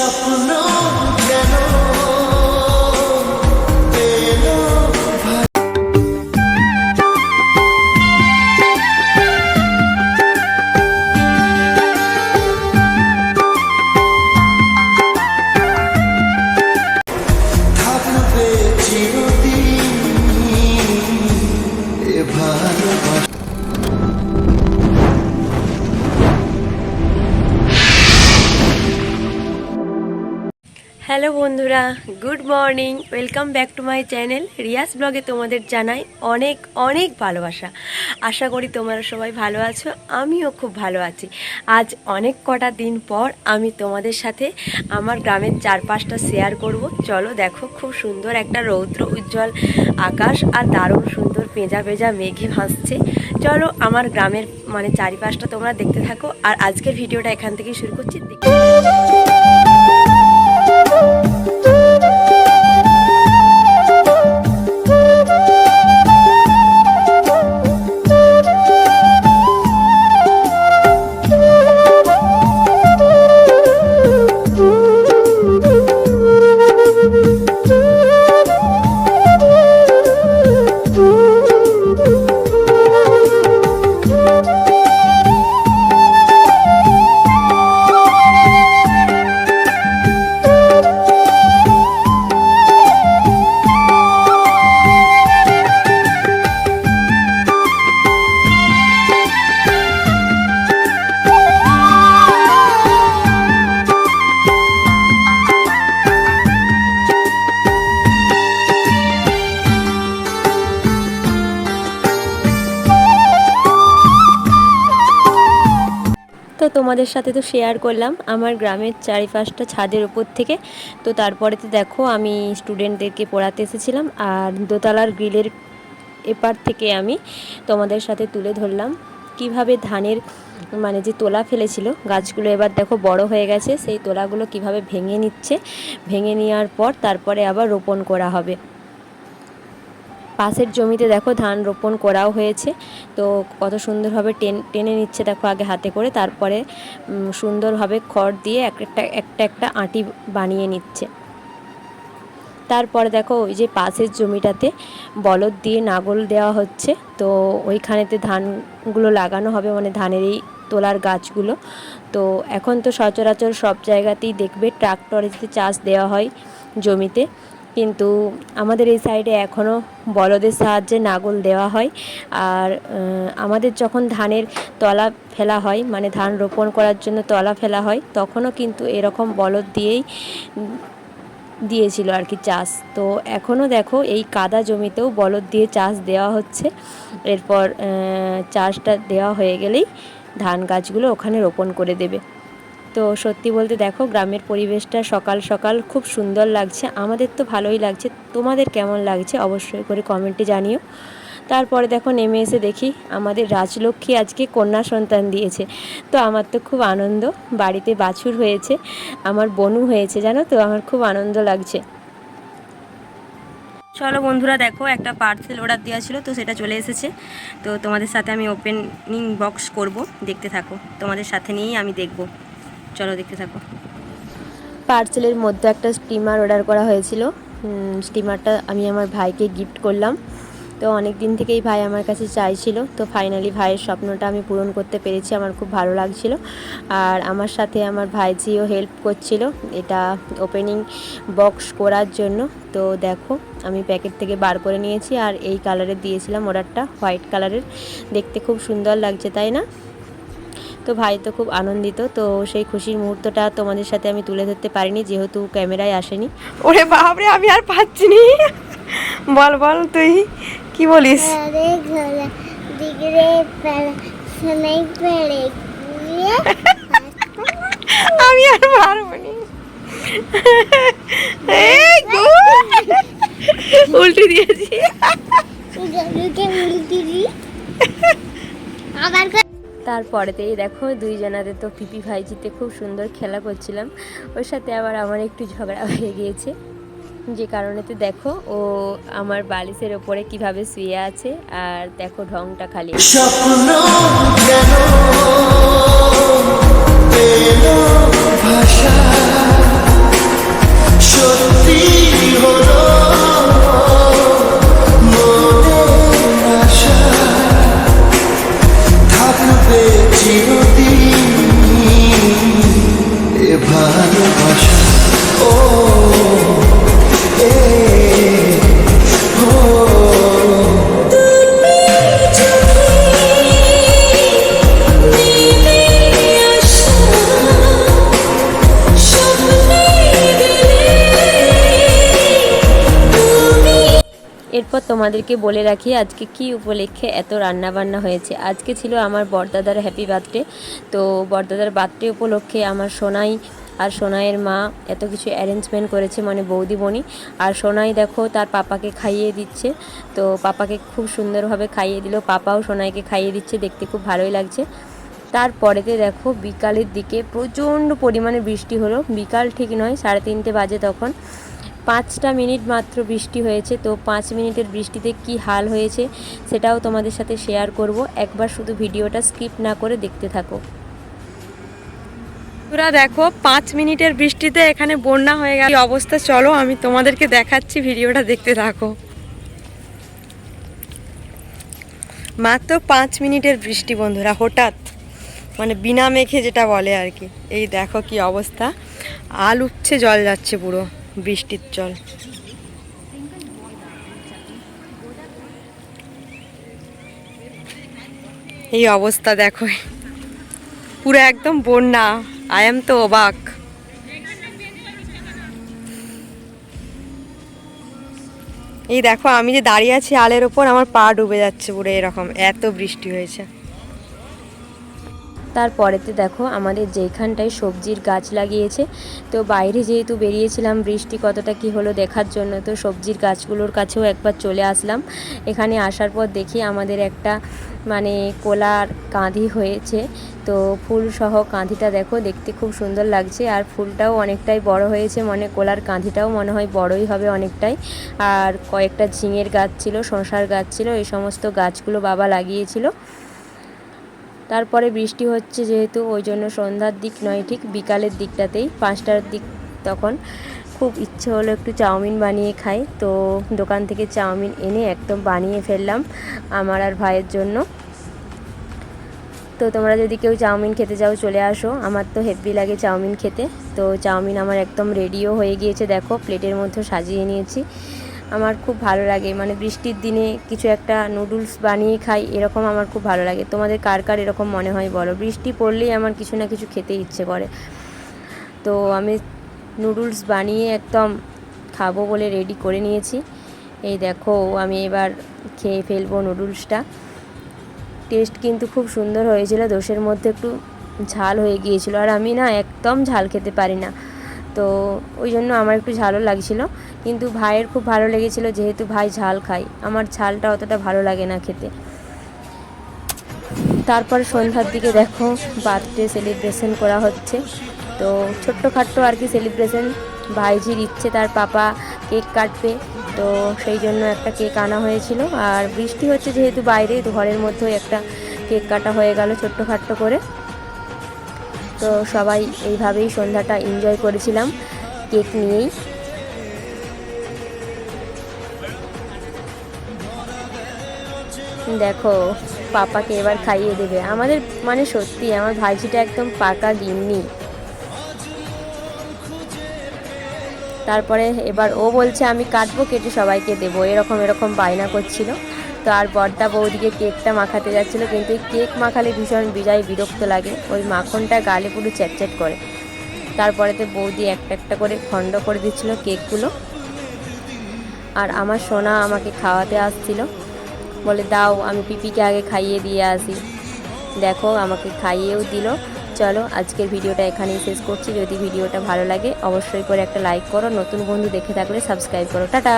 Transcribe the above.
স্বপ্ন যেন এলো থাকবে চিরদিন এ ভালোবাসা। হ্যালো বন্ধুরা, good morning, welcome back to my channel Riya's ব্লগে। তোমাদের জানাই অনেক অনেক ভালোবাসা। আশা করি তোমরা সবাই ভালো আছো, আমিও খুব ভালো আছি। আজ অনেক কটা দিন পর আমি তোমাদের সাথে আমার গ্রামের চারপাশটা শেয়ার করব। চলো দেখো, খুব সুন্দর একটা রৌদ্র উজ্জ্বল আকাশ আর দারুণ সুন্দর পেঁজা পেঁজা মেঘে ভাসছে। চলো আমার গ্রামের চারিপাশটা তোমরা দেখতে থাকো। আর আজকের ভিডিওটা এখান থেকেই শুরু করছি। তো তোমাদের সাথে তো শেয়ার করলাম আমার গ্রামের চারিপাশটা ছাদের উপর থেকে। তো তারপরেতে দেখো, আমি স্টুডেন্টদেরকে পড়াতে এসেছিলাম আর দোতলার গ্রিলের এপার থেকে আমি তোমাদের সাথে তুলে ধরলাম কিভাবে ধানের যে তোলা ফেলেছিল গাছগুলো এবার দেখো বড় হয়ে গেছে। সেই তোলাগুলো কিভাবে ভেঙে নিচ্ছে, ভেঙে নেওয়ার পর তারপরে আবার রোপণ করা হবে। পাশের জমিতে দেখো ধান রোপণ করাও হয়েছে। তো কত সুন্দরভাবে টেনে নিচ্ছে দেখো আগে হাতে করে, তারপরে সুন্দরভাবে খড় দিয়ে একটা আঁটি বানিয়ে নিচ্ছে। তারপরে দেখো ওই যে পাশের জমিটাতে বলদ দিয়ে নাঙল দেওয়া হচ্ছে। তো ওইখানেতে ধানগুলো লাগানো হবে, ধানের এই তোলার গাছগুলো। তো এখন তো সচরাচর সব জায়গাতেই দেখবে ট্রাক্টরে চাষ দেওয়া হয় জমিতে, কিন্তু আমাদের এই সাইডে এখনও বলদের সাহায্যে নাঙল দেওয়া হয়। আর আমাদের যখন ধানের তলা ফেলা হয়, ধান রোপণ করার জন্য তলা ফেলা হয়, তখনও কিন্তু এরকম বলদ দিয়েছিল আর কি চাষ। তো এখনও দেখো এই কাদা জমিতেও বলদ দিয়ে চাষ দেওয়া হচ্ছে। এরপর চাষটা দেওয়া হয়ে গেলেই ধান গাছগুলো ওখানে রোপণ করে দেবে। তো সত্যি বলতে দেখো গ্রামের পরিবেশটা সকাল সকাল খুব সুন্দর লাগছে। আমাদের তো ভালোই লাগছে, তোমাদের কেমন লাগছে অবশ্যই করে কমেন্টে জানিও। তারপরে দেখো নেমে এসে দেখি আমাদের রাজলক্ষ্মী আজকে কন্যা সন্তান দিয়েছে। তো আমার তো খুব আনন্দ, বাড়িতে বাছুর হয়েছে, আমার বনু হয়েছে, জানো তো, আমার খুব আনন্দ লাগছে। চলো বন্ধুরা, দেখো একটা পার্সেল অর্ডার দেওয়া ছিল, তো সেটা চলে এসেছে। তো তোমাদের সাথে আমি ওপেনিং বক্স করব, দেখতে থাকো, তোমাদের সাথে নিয়েই আমি দেখব। চলো দেখতে থাকো। পার্সেলের মধ্যে একটা স্টিমার অর্ডার করা হয়েছিল। স্টিমারটা আমি আমার ভাইকে গিফট করলাম। তো অনেক দিন থেকেই ভাই আমার কাছে চাইছিল, তো ফাইনালি ভাইয়ের স্বপ্নটা আমি পূরণ করতে পেরেছি। আমার খুব ভালো লাগছিল। আর আমার সাথে আমার ভাইজিও হেল্প করছিল এটা ওপেনিং বক্স করার জন্য। তো দেখো আমি প্যাকেট থেকে বার করে নিয়েছি, আর এই কালারের দিয়েছিলাম অর্ডারটা, হোয়াইট কালারের। দেখতে খুব সুন্দর লাগছে, তাই না? তো ভাই তো খুব আনন্দিত। তো সেই খুশির মুহূর্তটা তোমাদের সাথে আমি তুলে ধরতে পারিনি, যেহেতু ক্যামেরায় আসেনি। ওরে বাপরে, আমি আর পাচ্ছি নি। বল বল, তুই কি বলিস? আমি আর পারবো নি। উল্টে দিয়েছি। তারপরেতেই দেখো দুইজনাতে তো পিপি ভাইজিতে খুব সুন্দর খেলা করছিলাম। ওর সাথে আবার আমার একটু ঝগড়া হয়ে গিয়েছে, যে কারণেতে দেখো ও আমার বালিশের ওপরে কিভাবে শুয়ে আছে, আর দেখো ঢংটা খালি। স্বপ্ন যেন এলো ভাষা এরপর তোমাদেরকে বলে রাখি আজকে কি উপলক্ষে এত রান্না বান্না হয়েছে। আজকে ছিল আমার বড়দাদার হ্যাপি বার্থডে। তো বড়দাদার বার্থডে উপলক্ষে আমার সোনাই আর সোনাইয়ের মা এত কিছু অ্যারেঞ্জমেন্ট করেছে, মানে বৌদিমণি। আর সোনাই দেখো তার পাপাকে খাইয়ে দিচ্ছে, তো পাপাকে খুব সুন্দরভাবে খাইয়ে দিল, পাপাও সোনাইকে খাইয়ে দিচ্ছে, দেখতে খুব ভালোই লাগছে। তারপরেতে দেখো বিকালের দিকে প্রচণ্ড পরিমাণে বৃষ্টি হলো। বিকাল ঠিক নয়, 3:30 বাজে তখন। 5টা মিনিট মাত্র বৃষ্টি হয়েছে। তো 5 মিনিটের বৃষ্টিতে কি হাল হয়েছে সেটাও তোমাদের সাথে শেয়ার করব। একবার শুধু ভিডিওটা স্কিপ না করে দেখতে থাকো। তোরা দেখো 5 মিনিটের বৃষ্টিতে এখানে বন্যা হয়ে গেল, অবস্থা চলো আমি তোমাদেরকে দেখাচ্ছি, ভিডিওটা দেখতে থাকো। মাত্র 5 মিনিটের বৃষ্টি বন্ধুরা, হঠাৎ মানে বিনা মেঘে যেটা বলে আর কি। এই দেখো কি অবস্থা, আল উঠছে, জল যাচ্ছে পুরো বৃষ্টির জল। এই অবস্থা দেখো, পুরো একদম বন্যা। আই এম তো অবাক। এই দেখো আমি যে দাঁড়িয়ে আছি আলের ওপর, আমার পা ডুবে যাচ্ছে পুরো, এরকম এত বৃষ্টি হয়েছে। তারপরেতে দেখো আমাদের যেখানটায় সবজির গাছ লাগিয়েছে, তো বাইরে যেহেতু বেরিয়েছিলাম বৃষ্টি কতটা কি হলো দেখার জন্য, তো সবজির গাছগুলোর কাছেও একবার চলে আসলাম। এখানে আসার পর দেখি আমাদের একটা মানে কলার কাঁধি হয়েছে, তো ফুল সহ কাঁধিটা দেখো, দেখতে খুব সুন্দর লাগছে। আর ফুলটাও অনেকটাই বড় হয়েছে, মানে কলার কাঁধিটাও মনে হয় বড়ই হবে অনেকটাই। আর কয়েকটা ঝিঙের গাছ ছিল, শসার গাছ ছিল, এই সমস্ত গাছগুলো বাবা লাগিয়েছিল। তারপরে বৃষ্টি হচ্ছে যেহেতু, ওই জন্য সন্ধ্যার দিক নয়, ঠিক বিকালের দিকটাতেই 5টার দিক, তখন খুব ইচ্ছে হলো একটু চাউমিন বানিয়ে খাই। তো দোকান থেকে চাউমিন এনে একদম বানিয়ে ফেললাম আমার আর ভাইয়ের জন্য। তো তোমরা যদি কেউ চাউমিন খেতে চাও চলে আসো, আমার তো হেভি লাগে চাউমিন খেতে। তো চাউমিন আমার একদম রেডিও হয়ে গিয়েছে, দেখো প্লেটের মধ্যে সাজিয়ে নিয়েছি। আমার খুব ভালো লাগে, মানে বৃষ্টির দিনে কিছু একটা নুডলস বানিয়ে খাই, এরকম আমার খুব ভালো লাগে। তোমাদের কার কার এরকম মনে হয় বলো? বৃষ্টি পড়লেই আমার কিছু না কিছু খেতে ইচ্ছে করে। তো আমি নুডলস বানিয়ে একদম খাবো বলে রেডি করে নিয়েছি। এই দেখো আমি এবার খেয়ে ফেলবো নুডলসটা। টেস্ট কিন্তু খুব সুন্দর হয়েছিল, দোষের মধ্যে একটু ঝাল হয়ে গিয়েছিল, আর আমি না একদম ঝাল খেতে পারি না, তো ওই জন্য আমার একটু ঝালও লাগছিল। কিন্তু ভাইয়ের খুব ভালো লেগেছিলো, যেহেতু ভাই ঝাল খায়, আমার ঝালটা অতটা ভালো লাগে না খেতে। তারপর সন্ধ্যার দিকে দেখো বার্থডে সেলিব্রেশন করা হচ্ছে, তো ছোট্টখাট্টো আর কি সেলিব্রেশন। ভাইজির ইচ্ছে তার পাপা কেক কাটবে, তো সেই জন্য একটা কেক আনা হয়েছিল। আর বৃষ্টি হচ্ছে যেহেতু বাইরে, তো ঘরের মধ্যেও একটা কেক কাটা হয়ে গেল ছোট্টখাট্টো করে। তো সবাই এইভাবেই সন্ধ্যাটা এনজয় করেছিলাম কেক নিয়েই। দেখো পাপাকে এবার খাইয়ে দেবে আমাদের, মানে সত্যি আমার ভাইজিটা একদম পাকা গিন্নি। তারপরে এবার ও বলছে আমি কাটবো, কেটে সবাইকে দেবো, এরকম বায়না করছিল। তো আর বড়দা বৌদিকে কেকটা মাখাতে যাচ্ছিলো, কিন্তু কেক মাখালে ভীষণ বিরক্ত লাগে, ওই মাখনটা গালে পুরো চ্যাটচ্যাট করে। তারপরেতে বৌদি একটা একটা করে খণ্ড করে দিচ্ছিলো কেকগুলো। আর আমার সোনা আমাকে খাওয়াতে আসছিল, বলে দাও আমি পিপিকে আগে খাইয়ে দিয়ে আসি। দেখো আমাকে খাইয়েও দিল। চলো আজকের ভিডিওটা এখানেই শেষ করছি। যদি ভিডিওটা ভালো লাগে অবশ্যই করে একটা লাইক করো, নতুন বন্ধু দেখে থাকলে সাবস্ক্রাইব করো। টাটা।